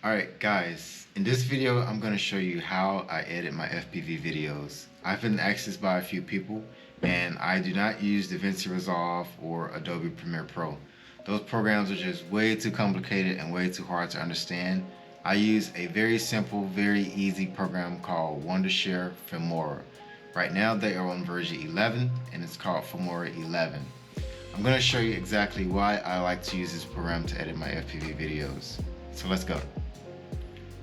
Alright guys, in this video I'm going to show you how I edit my FPV videos. I've been asked this by a few people and I do not use DaVinci Resolve or Adobe Premiere Pro. Those programs are just way too complicated and way too hard to understand. I use a very simple, very easy program called Wondershare Filmora. Right now they are on version 11 and it's called Filmora 11. I'm going to show you exactly why I like to use this program to edit my FPV videos. So let's go.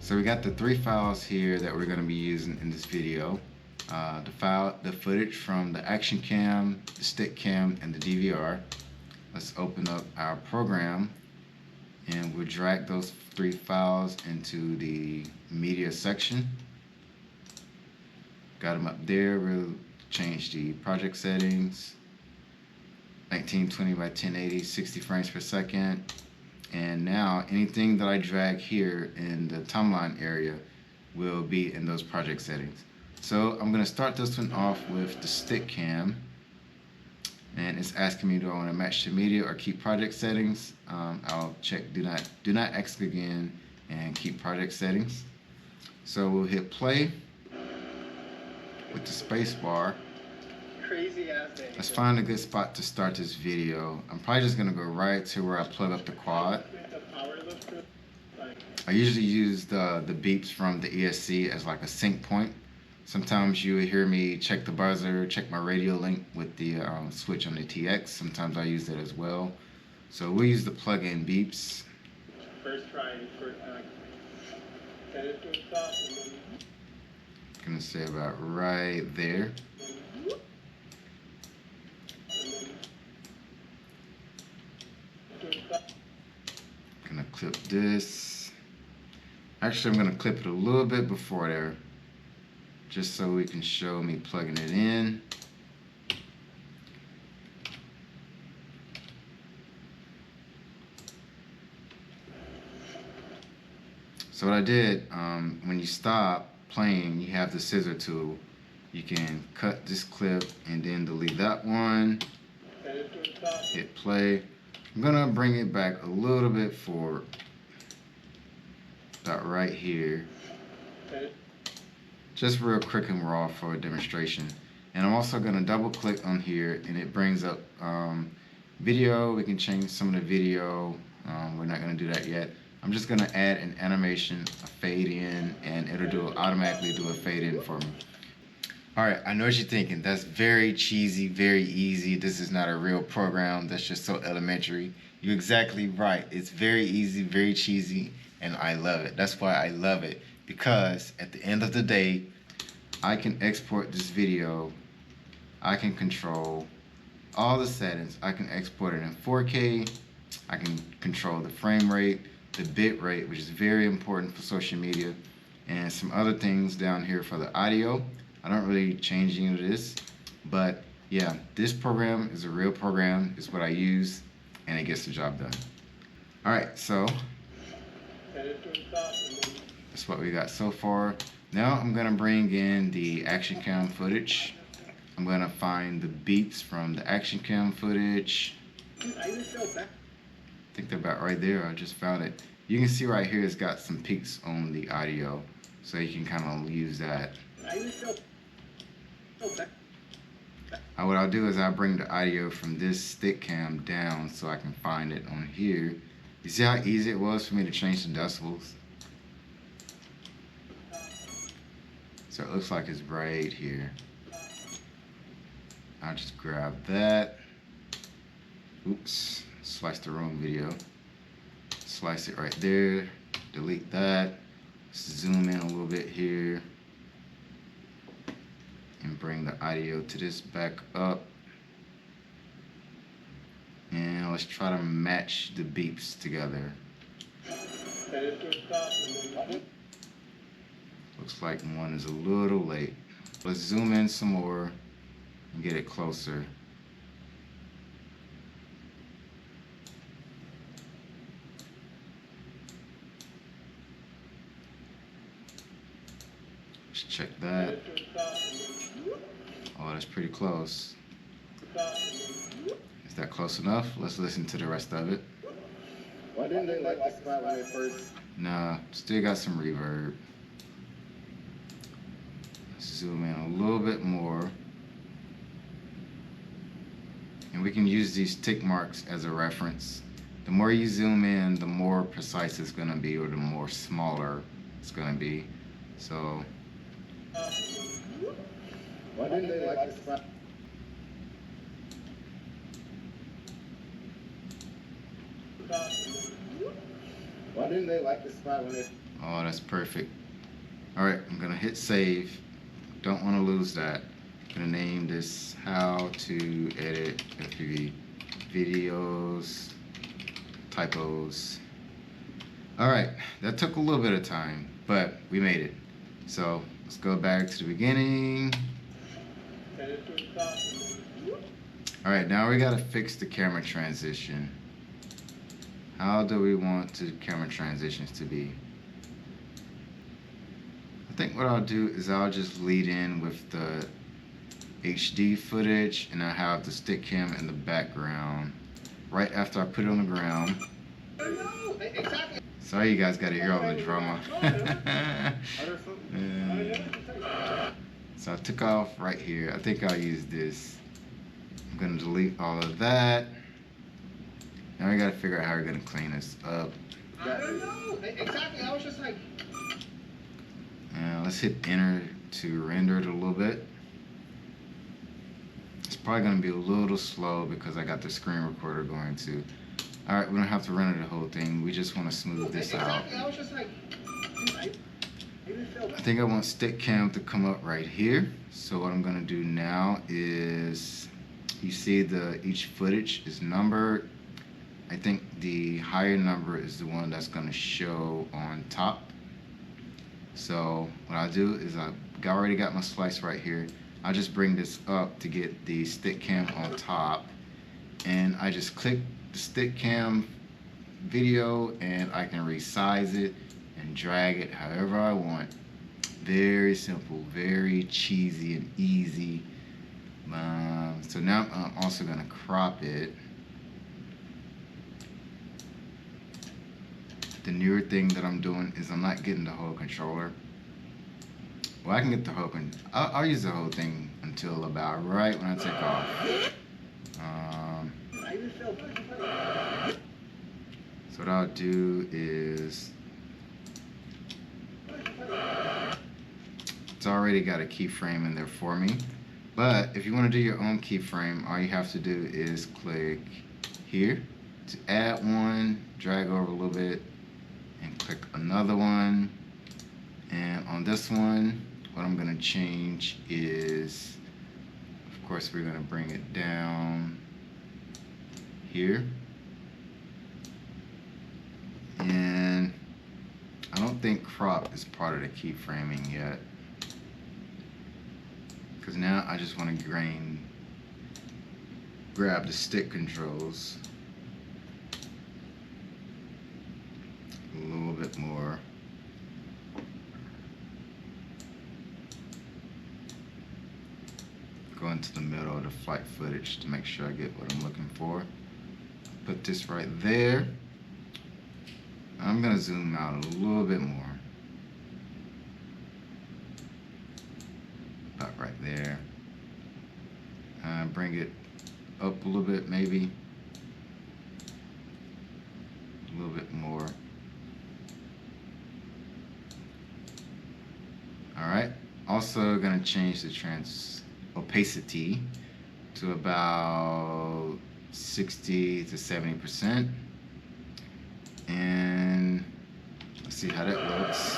So we got the three files here that we're going to be using in this video. The footage from the action cam, the stick cam, and the DVR. Let's open up our program and we'll drag those three files into the media section. Got them up there. We'll change the project settings, 1920 by 1080, 60 frames per second. And now anything that I drag here in the timeline area will be in those project settings. So I'm going to start this one off with the stick cam, and it's asking me, do I want to match the media or keep project settings? I'll check do not exit again and keep project settings. So we'll hit play with the space bar. Crazy ass day. Let's find a good spot to start this video. I'm probably just gonna go right to where I plug up the quad. I usually use the beeps from the ESC as like a sync point. Sometimes you will hear me check the buzzer, check my radio link with the switch on the TX. Sometimes I use that as well. So we'll use the plug-in beeps. First try, Gonna say about right there. Gonna clip this. Actually, I'm gonna clip it a little bit before there, just so we can show me plugging it in. So what I did, when you stop playing, you have the scissor tool. You can cut this clip and then delete that one. Hit play. I'm gonna bring it back a little bit forward, about right here, just real quick and raw for a demonstration. And I'm also gonna double click on here and it brings up video. We can change some of the video. We're not gonna do that yet. I'm just gonna add an animation, a fade in, and it'll automatically do a fade in for me. Alright, I know what you're thinking. That's very cheesy, very easy. This is not a real program. That's just so elementary. You're exactly right. It's very easy, very cheesy, and I love it. That's why I love it. Because at the end of the day, I can export this video. I can control all the settings. I can export it in 4K. I can control the frame rate, the bit rate, which is very important for social media, and some other things down here for the audio. I don't really change any of this, but yeah, this program is a real program. It's what I use, and it gets the job done. All right, so that's what we got so far. Now I'm gonna bring in the action cam footage. I'm gonna find the beeps from the action cam footage. I think they're about right there. I just found it. You can see right here it's got some peaks on the audio, so you can kind of use that. What I'll do is I'll bring the audio from this stick cam down so I can find it on here. You see how easy it was for me to change the decibels? So it looks like it's right here. I'll just grab that. Oops, sliced the wrong video. Slice it right there, delete that. Zoom in a little bit here and bring the audio to this back up, and let's try to match the beeps together. Looks like one is a little late. Let's zoom in some more and get it closer. Let's check that. Oh, that's pretty close. Is that close enough? Let's listen to the rest of it. Why didn't they like the spot when they first Nah, still got some reverb. Zoom in a little bit more. And we can use these tick marks as a reference. The more you zoom in, the more precise it's going to be, or the more smaller it's going to be. So, why didn't they like this spot? Why didn't they like this spot when they... oh, that's perfect. Alright, I'm going to hit save. Don't want to lose that. I'm going to name this How to Edit FPV Videos Typos. Alright, that took a little bit of time, but we made it. So let's go back to the beginning. Alright, now we gotta fix the camera transition. How do we want the camera transitions to be? I think what I'll do is I'll just lead in with the HD footage, and I have the stick cam in the background right after I put it on the ground. Sorry you guys gotta hear all the drama. So I took off right here. I think I'll use this. I'm gonna delete all of that. Now we gotta figure out how we're gonna clean this up. I don't know. Exactly. I was just like... Let's hit enter to render it a little bit. It's probably gonna be a little slow because I got the screen recorder going too. Alright, we don't have to render the whole thing. We just want to smooth this out. I was just like... I think I want stick cam to come up right here. So what I'm gonna do now is, you see each footage is numbered. I think the higher number is the one that's gonna show on top. So what I'll do is I already got my slice right here. I'll just bring this up to get the stick cam on top, and I just click the stick cam video and I can resize it and drag it however I want. Very simple, very cheesy and easy. So now I'm also gonna crop it. The newer thing that I'm doing is I'm not getting the whole controller. Well, I can get the whole I'll use the whole thing until about right when I take off. So what I'll do is, it's already got a keyframe in there for me. But if you want to do your own keyframe, all you have to do is click here to add one, drag over a little bit, and click another one. And on this one, what I'm going to change is, of course, we're going to bring it down here. And I don't think crop is part of the keyframing yet, because now I just want to grab the stick controls a little bit more. Go into the middle of the flight footage to make sure I get what I'm looking for. Put this right there. I'm gonna zoom out a little bit more. About right there. Bring it up a little bit, maybe. A little bit more. Alright. Also gonna change the opacity to about 60 to 70%. And let's see how that looks.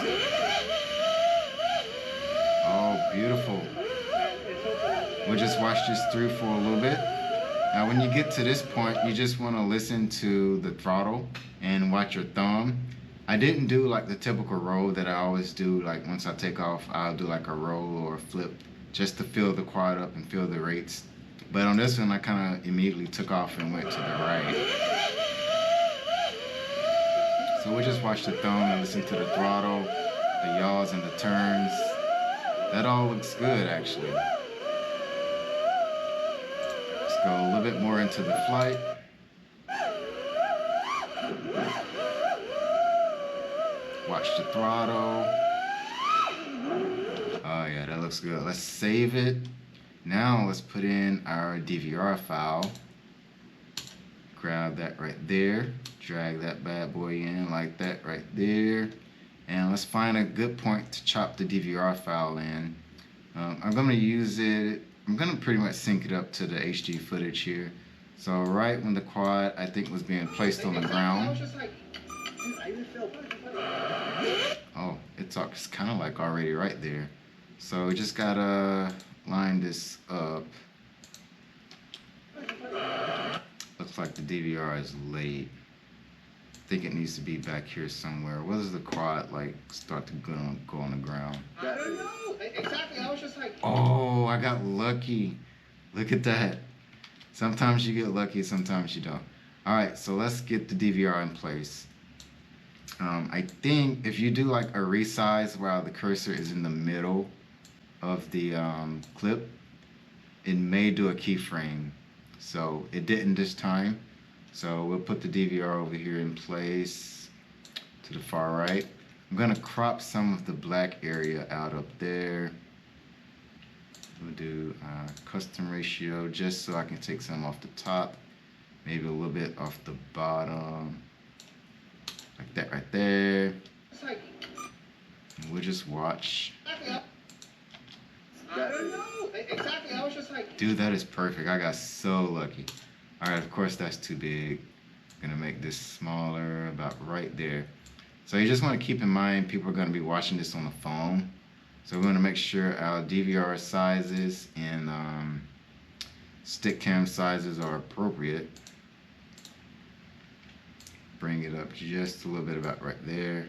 Oh, beautiful. We'll just watch this through for a little bit. Now when you get to this point, you just want to listen to the throttle and watch your thumb. I didn't do like the typical roll that I always do. Like once I take off, I'll do like a roll or a flip just to feel the quad up and feel the rates. But on this one, I kind of immediately took off and went to the right. So we'll just watch the thumb and listen to the throttle, the yaws and the turns. That all looks good, actually. Let's go a little bit more into the flight. watch the throttle. Oh yeah, that looks good. Let's save it. Now let's put in our DVR file. Grab that right there. Drag that bad boy in like that right there. And let's find a good point to chop the DVR file in. I'm going to use it. I'm going to pretty much sync it up to the HD footage here. So right when the quad, I think, was being placed on the ground. Oh, it's kind of like already right there. So we just got to line this up. Looks like the DVR is late. I think it needs to be back here somewhere. What does the quad like start to go on the ground? I don't know. Exactly. I was just like. Oh, I got lucky. Look at that. Sometimes you get lucky, sometimes you don't. All right, so let's get the DVR in place. I think if you do like a resize while the cursor is in the middle of the clip, it may do a keyframe. So it didn't this time. So we'll put the DVR over here in place to the far right. I'm gonna crop some of the black area out up there. We'll do custom ratio just so I can take some off the top, maybe a little bit off the bottom, like that right there. And we'll just watch. I don't know. Exactly. I was just like. Dude, that is perfect. I got so lucky. All right, of course that's too big. I'm gonna make this smaller, about right there. So you just want to keep in mind people are gonna be watching this on the phone. So we're gonna make sure our DVR sizes and stick cam sizes are appropriate. Bring it up just a little bit about right there.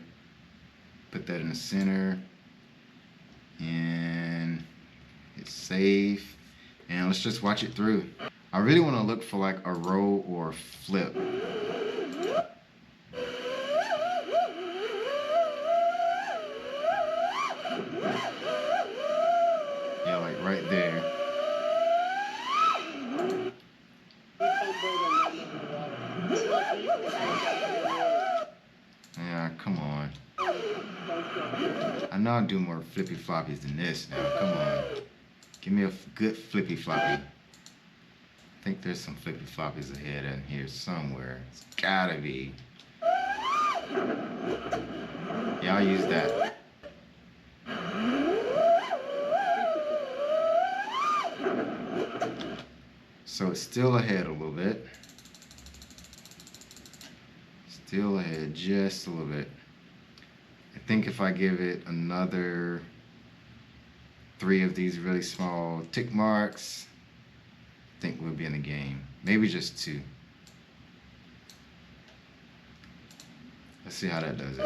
Put that in the center. And hit save. And let's just watch it through. I really want to look for like a roll or a flip. Yeah, like right there. Yeah, come on. I know I do more flippy floppies than this now. Come on. Give me a good flippy floppy. I think there's some flippy floppies ahead in here somewhere. It's gotta be. Yeah, I'll use that. So it's still ahead a little bit. Still ahead just a little bit. I think if I give it another 3 of these really small tick marks, I think we'll be in the game. Maybe just 2. Let's see how that does it.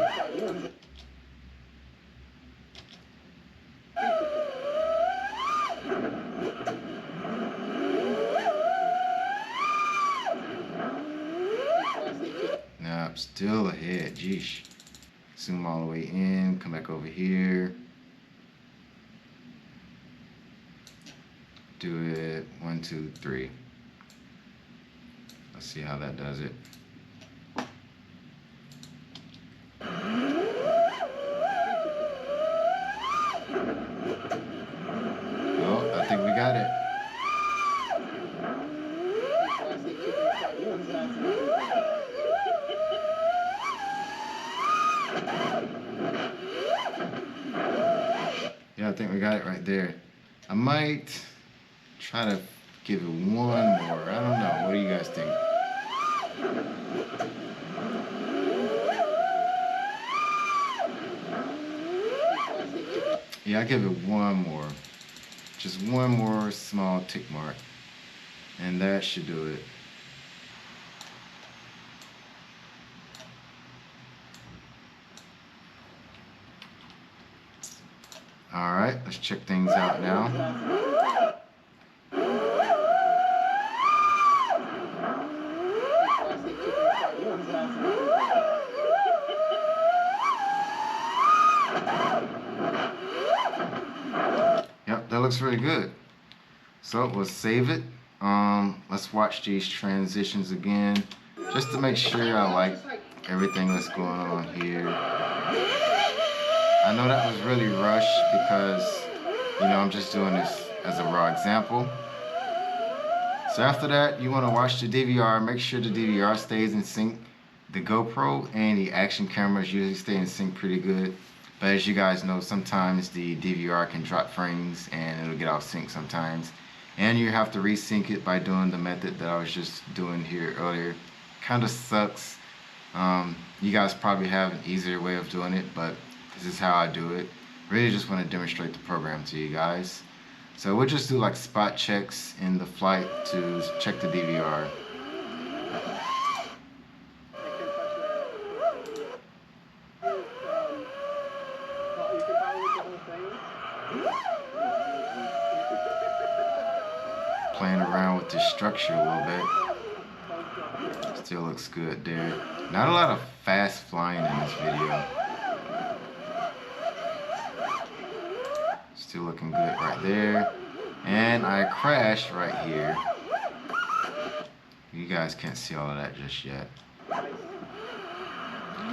Nope, still ahead. Jeesh. Zoom all the way in, come back over here. Do it 1, 2, 3. Let's see how that does it. Oh, I think we got it. Yeah, I think we got it right there. I might try to give it one more. I don't know. What do you guys think? Yeah, I give it one more. Just one more small tick mark. And that should do it. All right, let's check things out now. Yep, that looks really good. So we'll save it. Let's watch these transitions again, just to make sure I like everything that's going on here. I know that was really rushed because, you know, I'm just doing this as a raw example. So after that, you want to watch the DVR. Make sure the DVR stays in sync. The GoPro and the action cameras usually stay in sync pretty good. But as you guys know, sometimes the DVR can drop frames and it'll get off sync sometimes. And you have to resync it by doing the method that I was just doing here earlier. Kind of sucks. You guys probably have an easier way of doing it, but this is how I do it. Really just want to demonstrate the program to you guys. So we'll just do like spot checks in the flight to check the DVR. Playing around with the structure a little bit. Still looks good there. Not a lot of fast flying in this video. Still looking good right there. And I crashed right here. You guys can't see all of that just yet.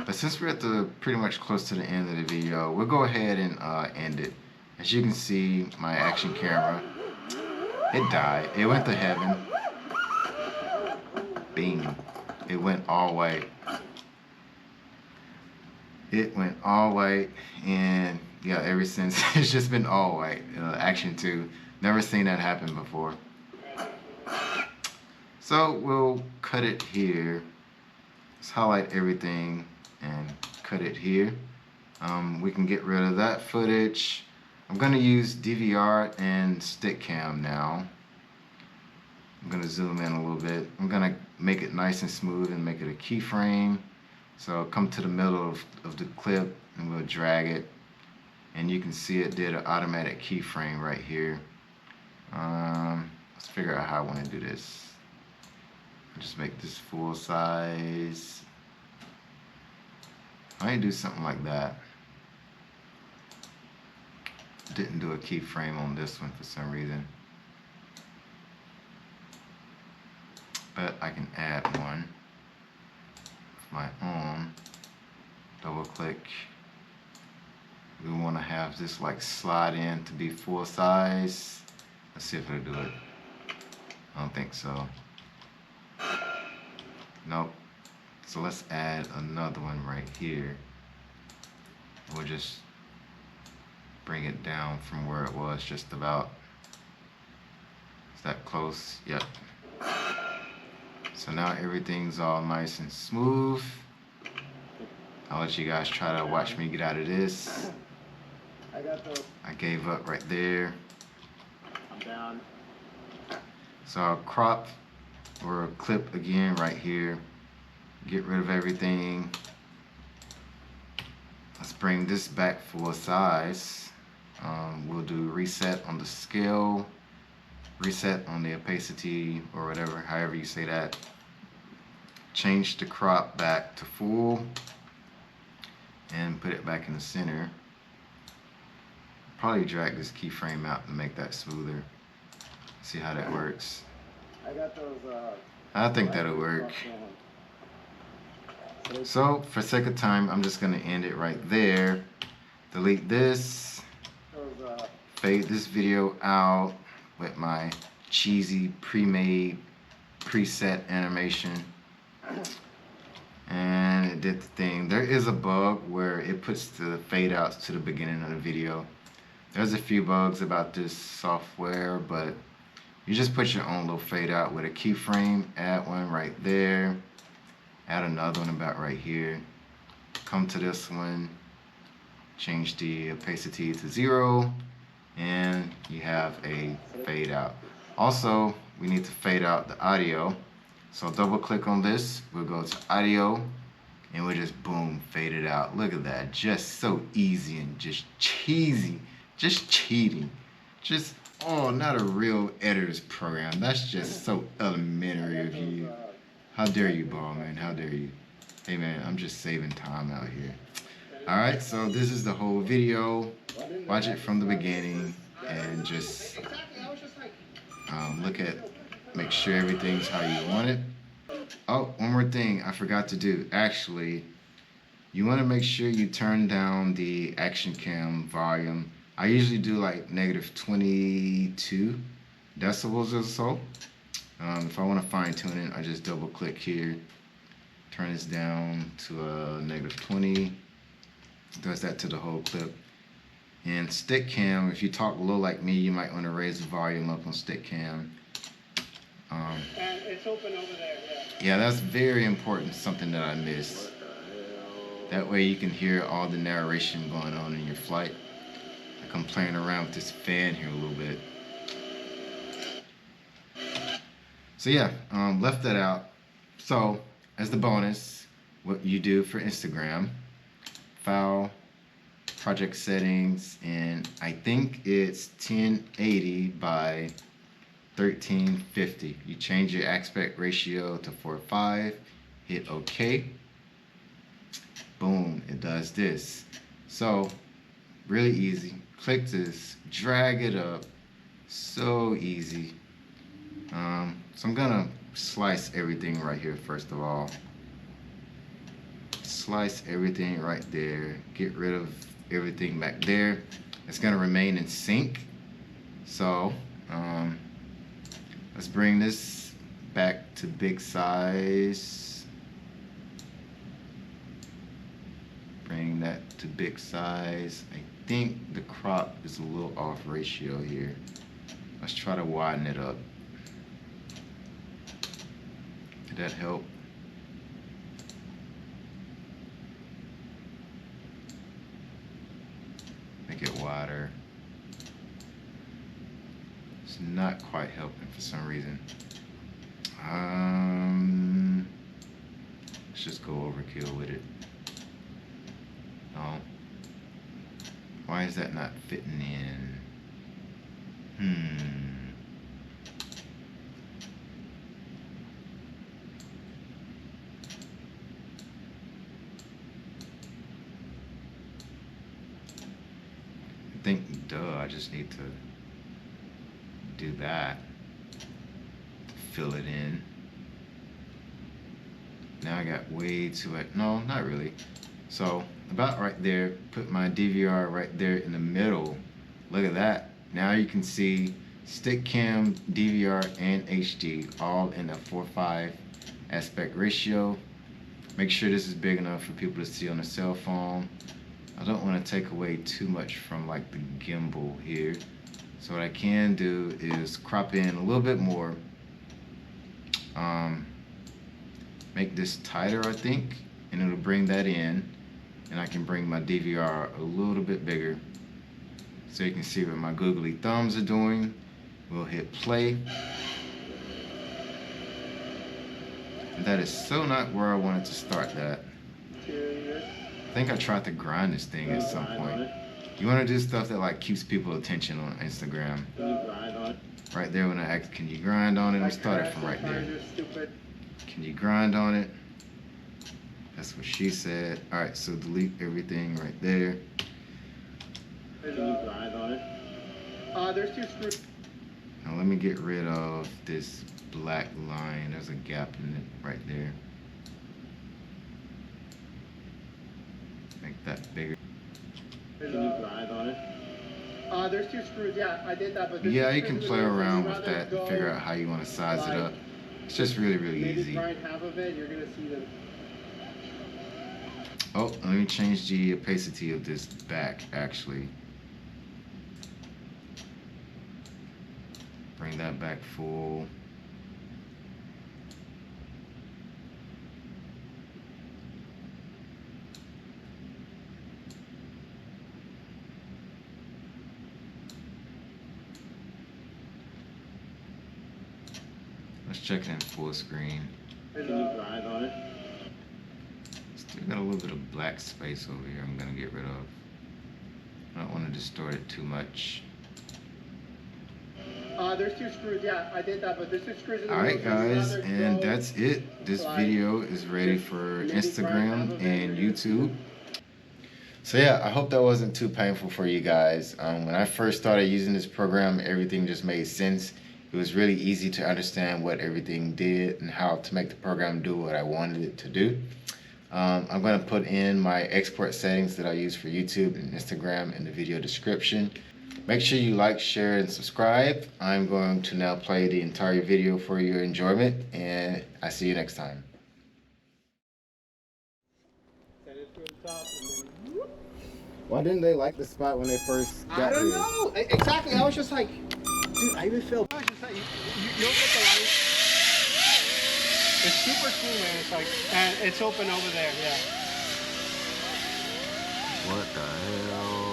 But since we're at the pretty much close to the end of the video, we'll go ahead and end it. As you can see, my action camera, it died. It went to heaven. Bing. It went all white. It went all white, and yeah, ever since it's just been all white. Action 2. Never seen that happen before. So we'll cut it here. Let's highlight everything and cut it here. We can get rid of that footage. I'm going to use DVR and stick cam now. I'm going to zoom in a little bit. I'm going to make it nice and smooth and make it a keyframe. So I'll come to the middle of the clip and we'll drag it. And you can see it did an automatic keyframe right here. Let's figure out how I want to do this. Just make this full size. I might do something like that. Didn't do a keyframe on this one for some reason. But I can add one. My own. Double click. We want to have this like slide in to be full size. Let's see if it'll do it. I don't think so. Nope. So let's add another one right here. We'll just bring it down from where it was just about. Is that close? Yep. So now everything's all nice and smooth. I'll let you guys try to watch me get out of this. I gave up right there. I'm down. So I'll crop or clip again right here. Get rid of everything. Let's bring this back full size. We'll do reset on the scale, reset on the opacity or whatever, however you say that. Change the crop back to full and put it back in the center. Probably drag this keyframe out to make that smoother. See how that works. I got those, I think that'll work. So for sake of time, I'm just gonna end it right there. Delete this. Fade this video out with my cheesy pre-made preset animation. And it did the thing. There is a bug where it puts the fade outs to the beginning of the video. There's a few bugs about this software, but you just put your own little fade out with a keyframe. Add one right there. Add another one about right here. Come to this one. Change the opacity to 0. And you have a fade out. Also, we need to fade out the audio. So double click on this. We'll go to audio. And we'll just boom, fade it out. Look at that. Just so easy and just cheesy. Just cheating. Just, oh, not a real editor's program. That's just so elementary of you. How dare you, ball man? How dare you? Hey man, I'm just saving time out here. Alright, so this is the whole video. Watch it from the beginning and just look at, make sure everything's how you want it. Oh, one more thing I forgot to do. Actually, you want to make sure you turn down the action cam volume. I usually do like negative 22 decibels or so. If I want to fine tune it, I just double click here, turn this down to a negative 20. Does that to the whole clip. And stick cam, if you talk low like me, you might want to raise the volume up on stick cam. And it's open over there, Yeah, that's very important, something that I missed. That way you can hear all the narration going on in your flight. Like I'm playing around with this fan here a little bit. So yeah, left that out. So as the bonus, what you do for Instagram, file, project settings, and I think it's 1080 by 1350. You change your aspect ratio to 4:5, hit OK. Boom, it does this. So really easy. Click this, drag it up. So easy. So I'm gonna slice everything right here first of all. Slice everything right there. Get rid of everything back there. It's gonna remain in sync. So let's bring this back to big size. Bring that to big size. I think the crop is a little off ratio here. Let's try to widen it up. Did that help? Make it wider. It's not quite helping for some reason. Let's just go overkill with it. No. Why is that not fitting in? I think, I just need to do that to fill it in. Now I got way too much. No, not really. So about right there, put my DVR right there in the middle. Look at that. Now you can see stick cam, DVR, and HD all in a 4:5 aspect ratio. Make sure this is big enough for people to see on a cell phone. I don't want to take away too much from like the gimbal here. So what I can do is crop in a little bit more. Make this tighter, I think, and it'll bring that in. And I can bring my DVR a little bit bigger so you can see what my googly thumbs are doing. We'll hit play. And that is so not where I wanted to start that. I think I tried to grind this thing at some point. You want to do stuff that like keeps people's attention on Instagram. Right there when I asked, can you grind on it? We started from right there. Can you grind on it? That's what she said. Alright, so delete everything right there. Can you grind on it? There's 2 screws. Now let me get rid of this black line. There's a gap in it right there. Make that bigger. Can you grind on it? There's 2 screws. Yeah, I did that, but Yeah, you can play around with that and figure out how you want to size it up. It's just really, really easy. Grind half of it, you're gonna see the. Oh, let me change the opacity of this back actually. Bring that back full. Let's check it in full screen. Can you grind on it? Still got a little bit of black space over here I'm gonna get rid of. I don't want to distort it too much. There's 2 screws. Yeah, I did that, but there's 2 screws in the Alright guys, and that's it. This video is ready for Instagram and YouTube. So yeah, I hope that wasn't too painful for you guys. When I first started using this program, everything just made sense. It was really easy to understand what everything did and how to make the program do what I wanted it to do. I'm going to put in my export settings that I use for YouTube and Instagram in the video description. Make sure you like, share, and subscribe. I'm going to now play the entire video for your enjoyment, and I see you next time. Why didn't they like the spot when they first got here? I don't know. Exactly. I was just like, dude, I even feel. I was just like, you'll get the light. It's super cool, man. It's like, and it's open over there. Yeah. What the hell?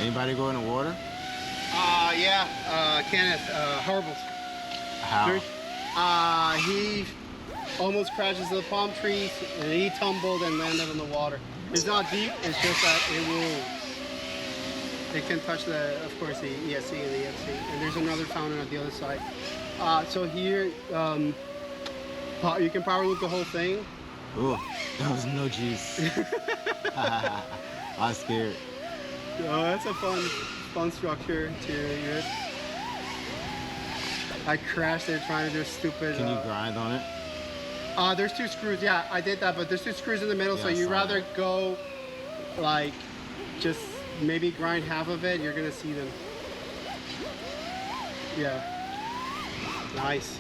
Anybody go in the water? Yeah. Kenneth, Horribles. How? He almost crashes the palm trees, and he tumbled and landed in the water. It's not deep. It's just that it can touch of course, the ESC and the EFC. And there's another fountain at the other side. So here, you can power loop the whole thing. Ooh, that was no juice. I was scared. Oh, that's a fun structure to use. I crashed it trying to do stupid. Can you grind on it? There's 2 screws. Yeah, I did that, but there's 2 screws in the middle, Yeah, so I you saw rather that. go like just maybe grind half of it. You're gonna see them. Yeah. Nice.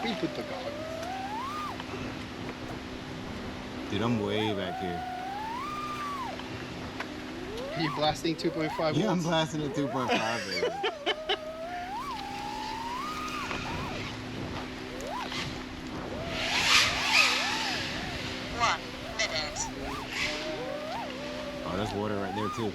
We put the goggles. Dude, I'm way back here. Are you blasting 2.5 Yeah, I'm volts? blasting at 2.5, baby. Oh, there's water right there too.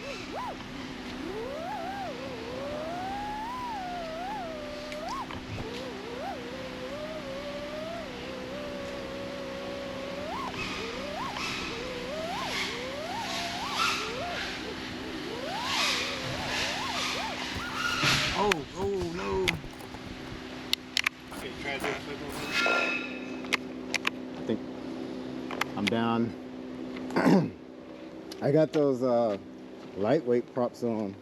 Oh no. Okay, try to do a flip over. I think I'm down. I got those lightweight props on.